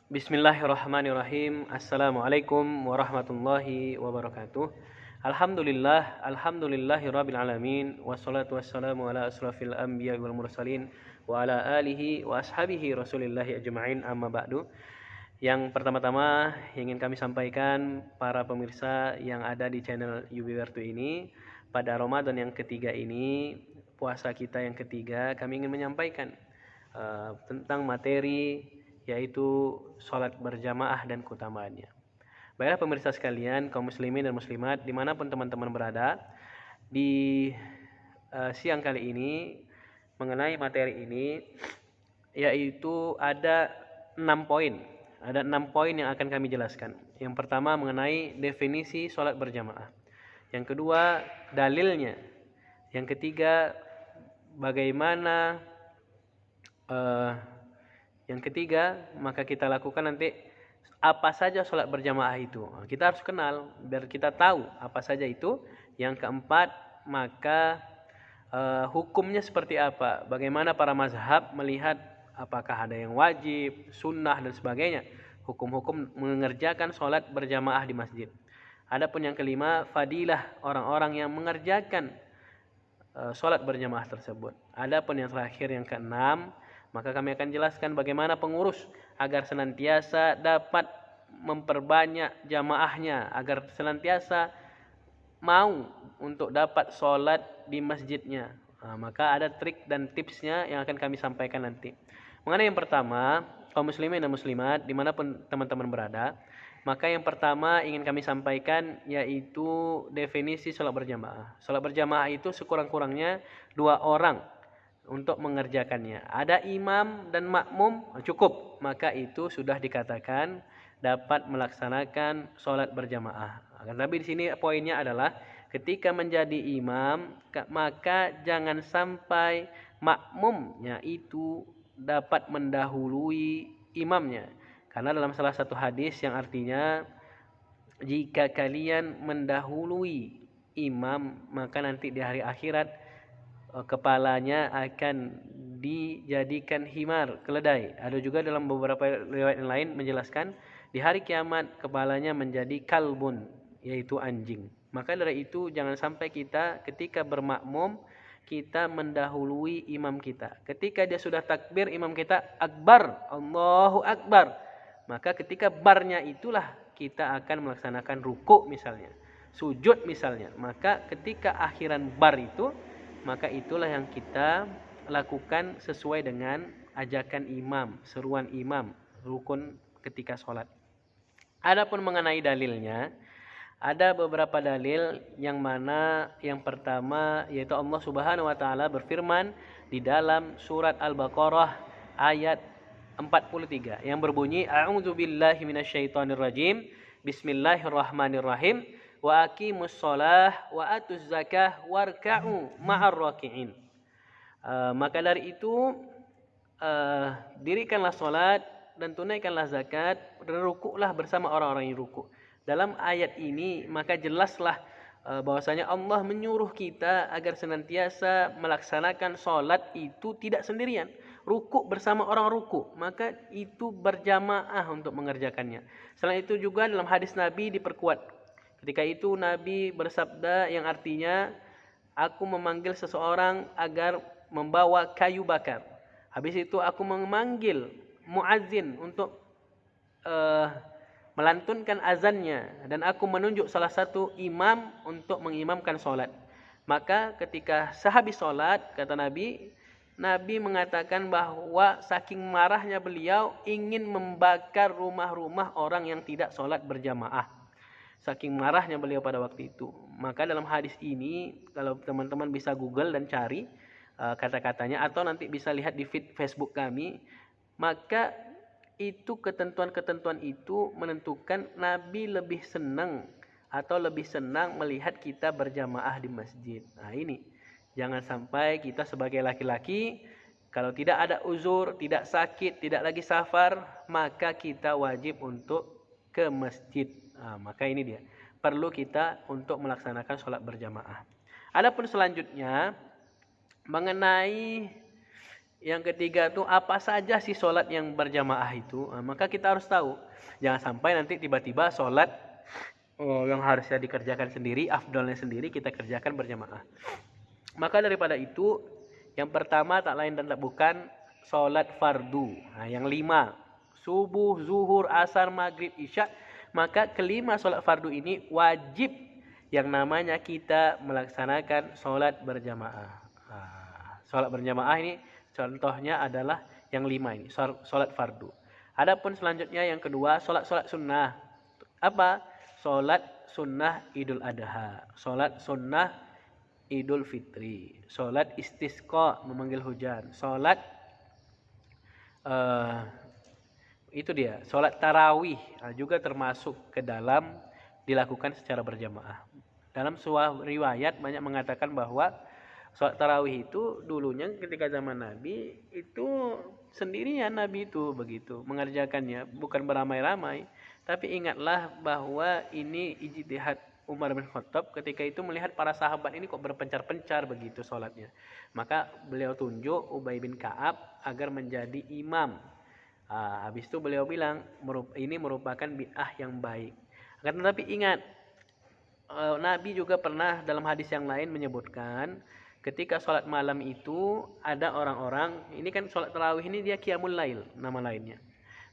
Bismillahirrahmanirrahim. Assalamualaikum warahmatullahi wabarakatuh. Alhamdulillahirabbil alamin. Wassalatu wassalamu ala asrafil anbiya wal mursalin wa ala alihi wa ashabihi rasulillahi ajma'in, amma ba'du. Yang pertama-tama ingin kami sampaikan para pemirsa yang ada di channel UB Wertu ini, pada Ramadan yang ketiga ini, puasa kita yang ketiga, kami ingin menyampaikan tentang materi yaitu sholat berjamaah dan keutamaannya. Baiklah pemirsa sekalian, kaum muslimin dan muslimat dimanapun teman-teman berada, di siang kali ini mengenai materi ini, yaitu ada 6 poin. Ada 6 poin yang akan kami jelaskan. Yang pertama mengenai definisi sholat berjamaah. Yang kedua dalilnya. Yang ketiga bagaimana yang ketiga, maka kita lakukan nanti apa saja sholat berjamaah itu. Kita harus kenal biar kita tahu apa saja itu. Yang keempat, maka hukumnya seperti apa. Bagaimana para mazhab melihat apakah ada yang wajib, sunnah dan sebagainya. Hukum-hukum mengerjakan sholat berjamaah di masjid. Adapun yang kelima, fadilah orang-orang yang mengerjakan sholat berjamaah tersebut. Adapun yang terakhir, yang keenam, maka kami akan jelaskan bagaimana pengurus agar senantiasa dapat memperbanyak jamaahnya, agar senantiasa mau untuk dapat sholat di masjidnya. Maka ada trik dan tipsnya yang akan kami sampaikan nanti. Mengenai yang pertama, kaum muslimin dan muslimat dimanapun teman-teman berada, maka yang pertama ingin kami sampaikan yaitu definisi sholat berjamaah. Sholat berjamaah itu sekurang-kurangnya 2 orang untuk mengerjakannya. Ada imam dan makmum cukup, maka itu sudah dikatakan dapat melaksanakan sholat berjamaah. Tapi di sini poinnya adalah ketika menjadi imam, maka jangan sampai makmumnya itu dapat mendahului imamnya. Karena dalam salah satu hadis yang artinya jika kalian mendahului imam, maka nanti di hari akhirat kepalanya akan dijadikan himar, keledai. Ada juga dalam beberapa riwayat yang lain menjelaskan di hari kiamat kepalanya menjadi kalbun, yaitu anjing. Maka dari itu jangan sampai kita ketika bermakmum kita mendahului imam kita. Ketika dia sudah takbir, imam kita akbar, Allahu akbar, maka ketika barnya itulah kita akan melaksanakan ruku misalnya, sujud misalnya. Maka ketika akhiran bar itu, maka itulah yang kita lakukan sesuai dengan ajakan imam, seruan imam, rukun ketika sholat. Adapun mengenai dalilnya, ada beberapa dalil yang mana yang pertama yaitu Allah Subhanahu wa taala berfirman di dalam surat Al-Baqarah ayat 43 yang berbunyi a'udzubillahi minasyaitonirrajim, bismillahirrahmanirrahim, wa aqimus shalah wa atuz zakah warka'u ma'ar raki'in. Maka dari itu dirikanlah salat dan tunaikanlah zakat dan rukuklah bersama orang-orang yang rukuk. Dalam ayat ini maka jelaslah bahwasanya Allah menyuruh kita agar senantiasa melaksanakan salat itu tidak sendirian, rukuk bersama orang rukuk, maka itu berjamaah untuk mengerjakannya. Selain itu juga dalam hadis Nabi diperkuat. Ketika itu Nabi bersabda yang artinya, aku memanggil seseorang agar membawa kayu bakar. Habis itu aku memanggil muazzin untuk melantunkan azannya, dan aku menunjuk salah satu imam untuk mengimamkan solat. Maka ketika sehabis solat, kata Nabi mengatakan bahwa saking marahnya beliau ingin membakar rumah-rumah orang yang tidak solat berjamaah. Saking marahnya beliau pada waktu itu. Maka dalam hadis ini, kalau teman-teman bisa Google dan cari kata-katanya, atau nanti bisa lihat di feed Facebook kami, maka itu ketentuan-ketentuan itu menentukan Nabi lebih senang atau lebih senang melihat kita berjamaah di masjid. Nah ini, jangan sampai kita sebagai laki-laki, kalau tidak ada uzur, tidak sakit, tidak lagi safar, maka kita wajib untuk ke masjid. Maka ini dia, perlu kita untuk melaksanakan sholat berjamaah. Adapun selanjutnya mengenai Yang ketiga tuh apa saja sih sholat yang berjamaah itu? Maka kita harus tahu. Jangan sampai nanti tiba-tiba sholat yang harusnya dikerjakan sendiri, afdolnya sendiri kita kerjakan berjamaah. Maka daripada itu, yang pertama tak lain dan tak bukan sholat fardu. Yang 5, subuh, zuhur, asar, maghrib, isya. Maka kelima sholat fardu ini wajib yang namanya kita melaksanakan sholat berjamaah. Sholat berjamaah ini contohnya adalah yang 5 ini, sholat fardu. Adapun selanjutnya yang kedua, sholat sunnah. Apa? Sholat sunnah Idul Adha, sholat sunnah Idul Fitri, sholat istisqa memanggil hujan, sholat itu dia, sholat tarawih juga termasuk ke dalam dilakukan secara berjamaah. Dalam sebuah riwayat banyak mengatakan bahwa sholat tarawih itu dulunya ketika zaman Nabi itu sendirian Nabi itu begitu mengerjakannya, bukan beramai-ramai. Tapi ingatlah bahwa ini ijtihad Umar bin Khattab ketika itu melihat para sahabat ini kok berpencar-pencar begitu sholatnya. Maka beliau tunjuk Ubay bin Ka'ab agar menjadi imam. Habis itu beliau bilang ini merupakan bid'ah yang baik. Akan tetapi ingat, Nabi juga pernah dalam hadis yang lain menyebutkan ketika sholat malam itu ada orang-orang, ini kan sholat tarawih ini dia qiyamul lail nama lainnya.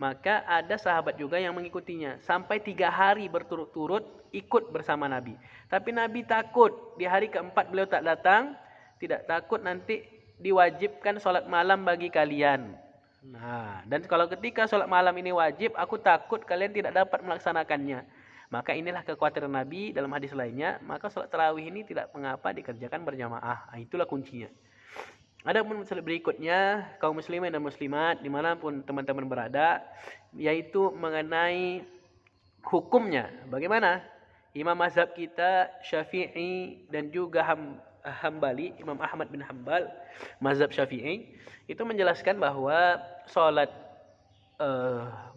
Maka ada sahabat juga yang mengikutinya sampai 3 hari berturut-turut ikut bersama Nabi. Tapi Nabi takut di hari keempat beliau tak datang, tidak takut nanti diwajibkan sholat malam bagi kalian. Dan kalau ketika sholat malam ini wajib, aku takut kalian tidak dapat melaksanakannya. Maka inilah kekhawatiran Nabi dalam hadis lainnya. Maka sholat tarawih ini tidak mengapa dikerjakan berjamaah. Itulah kuncinya. Adapun masalah berikutnya, kaum muslimin dan muslimat dimanapun teman-teman berada, yaitu mengenai hukumnya. Bagaimana? Imam mazhab kita Syafi'i dan juga Hambali, Imam Ahmad bin Hanbal, mazhab Syafi'i, itu menjelaskan bahwa sholat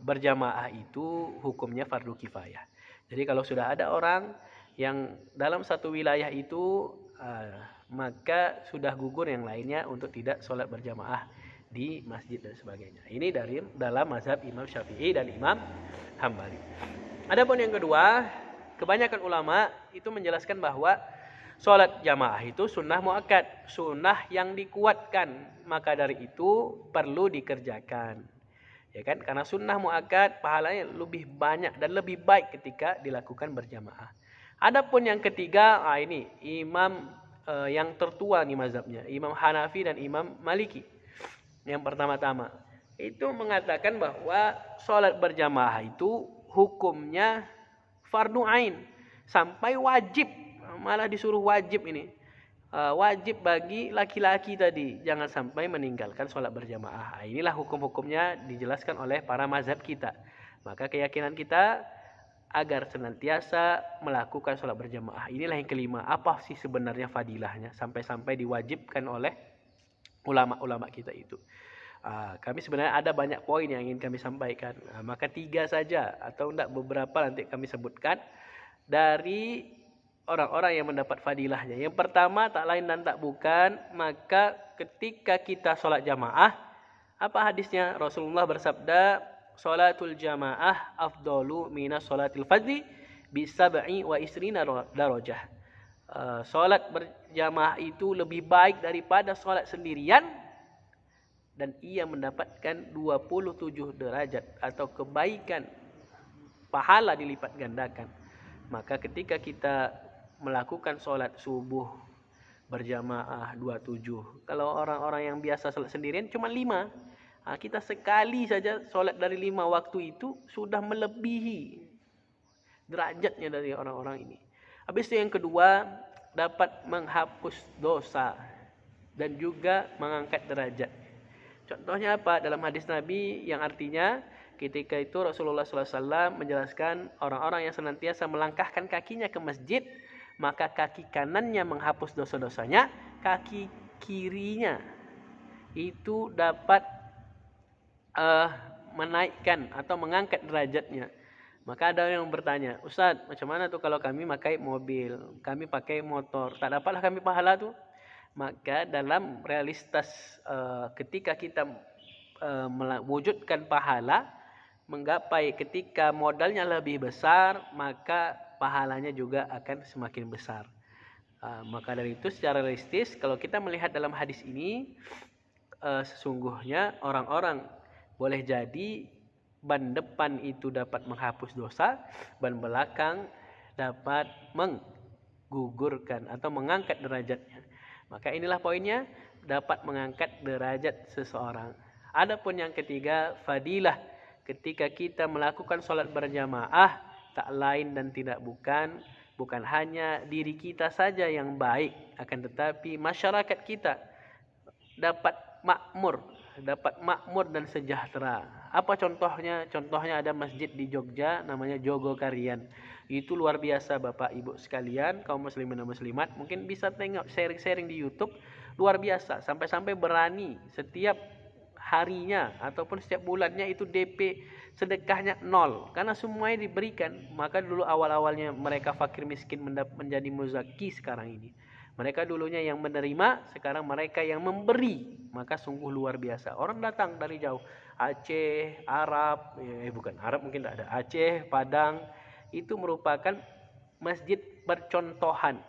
berjamaah itu hukumnya fardu kifayah. Jadi kalau sudah ada orang yang dalam satu wilayah itu maka sudah gugur yang lainnya untuk tidak sholat berjamaah di masjid dan sebagainya. Ini dalam mazhab Imam Syafi'i dan Imam Hambali. Adapun yang kedua, kebanyakan ulama itu menjelaskan bahwa sholat jamaah itu sunnah muakkad, sunnah yang dikuatkan. Maka dari itu perlu dikerjakan. Ya kan? Karena sunnah muakkad pahalanya lebih banyak dan lebih baik ketika dilakukan berjamaah. Adapun yang ketiga, ini imam yang tertua nih mazhabnya, Imam Hanafi dan Imam Maliki. Yang pertama-tama itu mengatakan bahwa sholat berjamaah itu hukumnya fardu ain sampai wajib, malah disuruh wajib ini. Wajib bagi laki-laki tadi, jangan sampai meninggalkan sholat berjamaah. Inilah hukum-hukumnya dijelaskan oleh para mazhab kita. Maka keyakinan kita agar senantiasa melakukan sholat berjamaah. Inilah yang kelima. Apa sih sebenarnya fadilahnya sampai-sampai diwajibkan oleh ulama-ulama kita itu. Kami sebenarnya ada banyak poin yang ingin kami sampaikan. Maka 3 saja atau tidak beberapa nanti kami sebutkan dari orang-orang yang mendapat fadilahnya. Yang pertama tak lain dan tak bukan, maka ketika kita sholat jamaah, apa hadisnya? Rasulullah bersabda, sholatul jamaah afdalu minas sholatil fardhi bisab'i wa isrina darajah. Sholat berjamaah itu lebih baik daripada sholat sendirian dan ia mendapatkan 27 derajat atau kebaikan, pahala dilipat gandakan. Maka ketika kita melakukan sholat subuh berjamaah 27, kalau orang-orang yang biasa sholat sendirian cuma 5, kita sekali saja sholat dari 5 waktu itu sudah melebihi derajatnya dari orang-orang ini. Habis itu yang kedua, dapat menghapus dosa dan juga mengangkat derajat. Contohnya apa? Dalam hadis Nabi yang artinya ketika itu Rasulullah SAW menjelaskan orang-orang yang senantiasa melangkahkan kakinya ke masjid, maka kaki kanannya menghapus dosa-dosanya, kaki kirinya itu dapat menaikkan atau mengangkat derajatnya. Maka ada yang bertanya, Ustaz, macam mana tuh kalau kami pakai mobil, kami pakai motor, tak dapatlah kami pahala tuh? Maka dalam realitas ketika kita mewujudkan pahala, menggapai ketika modalnya lebih besar, maka pahalanya juga akan semakin besar. Maka dari itu secara realistis kalau kita melihat dalam hadis ini, sesungguhnya orang-orang boleh jadi ban depan itu dapat menghapus dosa, ban belakang dapat menggugurkan atau mengangkat derajatnya. Maka inilah poinnya, dapat mengangkat derajat seseorang. Adapun yang ketiga, fadilah. Ketika kita melakukan sholat berjamaah, tak lain dan tidak bukan hanya diri kita saja yang baik, akan tetapi masyarakat kita dapat makmur dan sejahtera. Apa contohnya? Contohnya ada masjid di Jogja namanya Jogokarian. Itu luar biasa Bapak Ibu sekalian, kaum muslimin dan muslimat, mungkin bisa tengok sharing-sharing di YouTube, luar biasa. Sampai-sampai berani setiap harinya ataupun setiap bulannya itu DP sedekahnya 0 karena semuanya diberikan. Maka dulu awal-awalnya mereka fakir miskin menjadi muzaki sekarang ini. Mereka dulunya yang menerima, sekarang mereka yang memberi. Maka sungguh luar biasa. Orang datang dari jauh, Aceh, Arab, bukan Arab mungkin tidak ada, Aceh, Padang, itu merupakan masjid percontohan.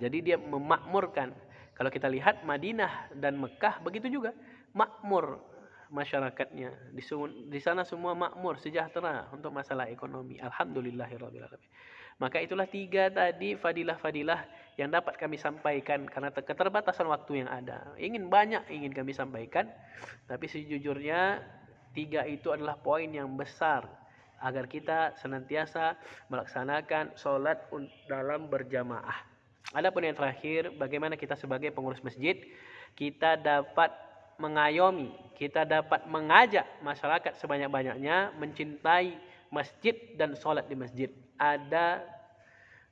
Jadi dia memakmurkan. Kalau kita lihat Madinah dan Mekah begitu juga, makmur masyarakatnya. Di sana semua makmur, sejahtera untuk masalah ekonomi. Alhamdulillahirabbil alamin. Maka itulah 3 tadi fadilah-fadilah yang dapat kami sampaikan karena keterbatasan waktu yang ada. Ingin kami sampaikan, tapi sejujurnya 3 itu adalah poin yang besar agar kita senantiasa melaksanakan sholat dalam berjamaah. Adapun yang terakhir, bagaimana kita sebagai pengurus masjid, kita dapat mengayomi, kita dapat mengajak masyarakat sebanyak-banyaknya mencintai masjid dan sholat di masjid. Ada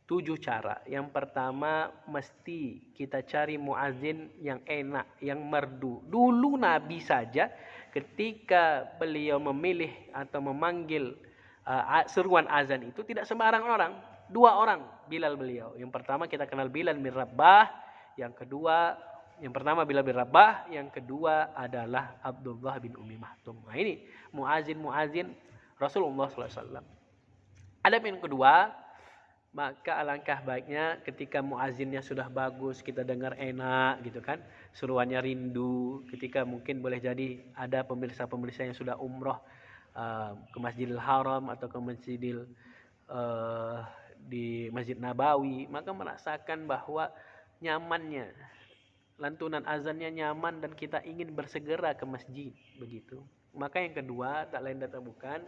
7 cara. Yang pertama, mesti kita cari muazin yang enak, yang merdu. Dulu Nabi saja ketika beliau memilih atau memanggil seruan azan itu tidak sembarang orang. 2 orang Bilal beliau. Yang pertama kita kenal Bilal bin Rabah, yang pertama Bilal bin Rabah, yang kedua adalah Abdullah bin Umi Maktum. Nah ini muazin Rasulullah SAW. Ada yang kedua, maka alangkah baiknya ketika muazinnya sudah bagus, kita dengar enak gitu kan, seruannya rindu, ketika mungkin boleh jadi ada pemirsa-pemirsa yang sudah umroh ke Masjidil Haram atau ke di Masjid Nabawi, maka merasakan bahwa nyamannya, lantunan azannya nyaman dan kita ingin bersegera ke masjid begitu. Maka yang kedua, tak lain dan tak bukan,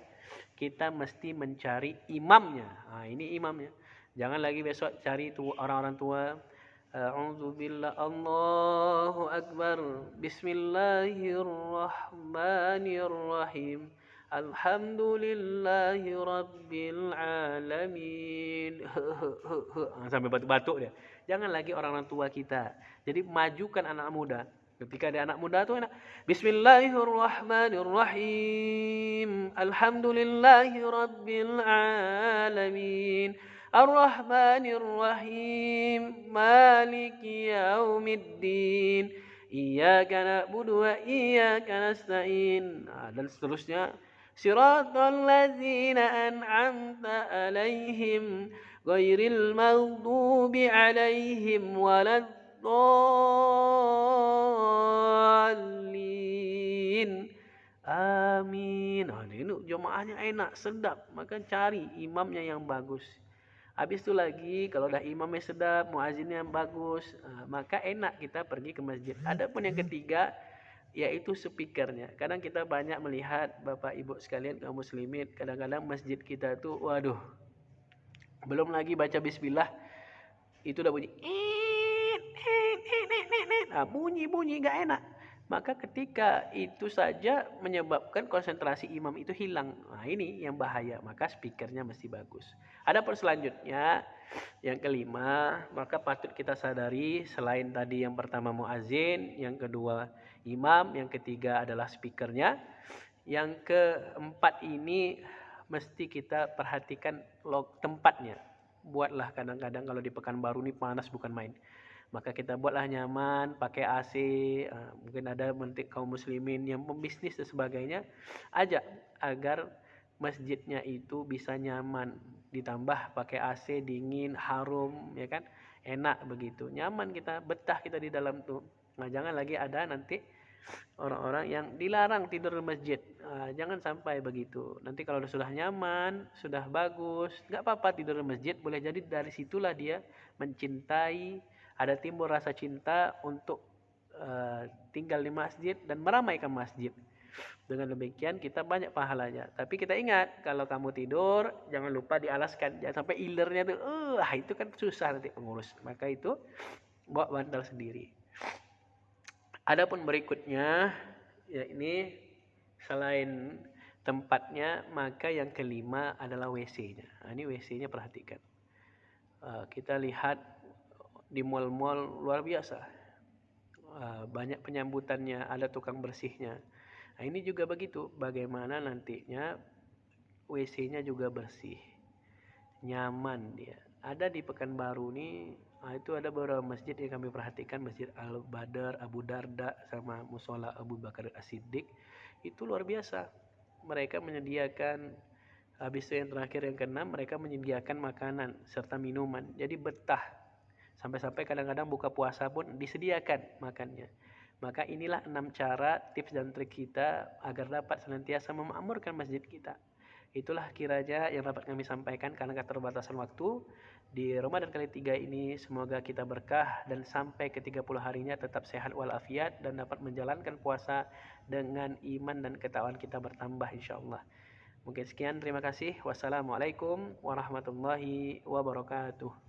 kita mesti mencari imamnya. Ini imamnya. Jangan lagi besok cari orang-orang tua. A'udzubillah, Allahu Akbar, Bismillahirrahmanirrahim, Alhamdulillahi Rabbil Alamin. Sampai batuk-batuk dia. Jangan lagi orang-orang tua kita. Jadi majukan anak muda. Ketika ada anak muda itu enak. Bismillahirrahmanirrahim, Alhamdulillahi Rabbil Alamin, Ar-Rahmanir-Rahim, Maliki Yaumiddin, Iyyaka na'budu wa iyyaka nasta'in. Dan seterusnya. Siratal ladzina an'amta 'alaihim ghairil maghdubi 'alaihim waladdallin. Amin. Ini jemaahnya enak, sedap. Maka cari imamnya yang bagus. Habis itu lagi, kalau dah imamnya sedap, muazinnya yang bagus, maka enak kita pergi ke masjid. Adapun yang ketiga, yaitu speakernya. Kadang kita banyak melihat Bapak Ibu sekalian kaum muslimin, kadang-kadang masjid kita tuh, waduh, belum lagi baca bismillah, itu udah bunyi, bunyi gak enak. Maka ketika itu saja menyebabkan konsentrasi imam itu hilang. Nah ini yang bahaya, maka speakernya mesti bagus. Adapun selanjutnya, yang kelima, maka patut kita sadari selain tadi yang pertama muazin, yang kedua imam, yang ketiga adalah speakernya. Yang keempat ini mesti kita perhatikan tempatnya. Buatlah kadang-kadang kalau di Pekanbaru ini panas bukan main. Maka kita buatlah nyaman, pakai AC. Mungkin ada kaum muslimin yang pembisnis dan sebagainya, ajak agar masjidnya itu bisa nyaman, ditambah pakai AC dingin, harum, ya kan, enak begitu, nyaman kita, betah kita di dalam tuh. Nah, jangan lagi ada nanti orang-orang yang dilarang tidur di masjid. Jangan sampai begitu. Nanti kalau sudah nyaman, sudah bagus, nggak apa-apa tidur di masjid. Boleh jadi dari situlah dia mencintai, ada timbul rasa cinta untuk tinggal di masjid dan meramaikan masjid. Dengan demikian kita banyak pahalanya. Tapi kita ingat, kalau kamu tidur jangan lupa dialaskan, jangan sampai ilernya tuh itu kan susah nanti pengurus. Maka itu bawa bantal sendiri. Adapun berikutnya, ya ini selain tempatnya, maka yang kelima adalah WC-nya. Ini WC-nya perhatikan. Kita lihat di mal-mal luar biasa. Banyak penyambutannya, ada tukang bersihnya. Nah, ini juga begitu. Bagaimana nantinya WC-nya juga bersih, nyaman dia. Ada di Pekanbaru nih, itu ada beberapa masjid yang kami perhatikan, Masjid Al-Badar, Abu Darda, sama Musola Abu Bakar As-Siddiq. Itu luar biasa. Mereka menyediakan, habis itu yang terakhir yang keenam, mereka menyediakan makanan serta minuman. Jadi betah. Sampai-sampai kadang-kadang buka puasa pun disediakan makannya. Maka inilah 6 cara, tips dan trik kita agar dapat senantiasa memakmurkan masjid kita. Itulah kiranya yang dapat kami sampaikan karena keterbatasan waktu. Di Ramadan kali 3 ini semoga kita berkah dan sampai ke 30 harinya tetap sehat walafiat dan dapat menjalankan puasa dengan iman dan ketakwaan kita bertambah insyaallah. Mungkin sekian, terima kasih. Wassalamualaikum warahmatullahi wabarakatuh.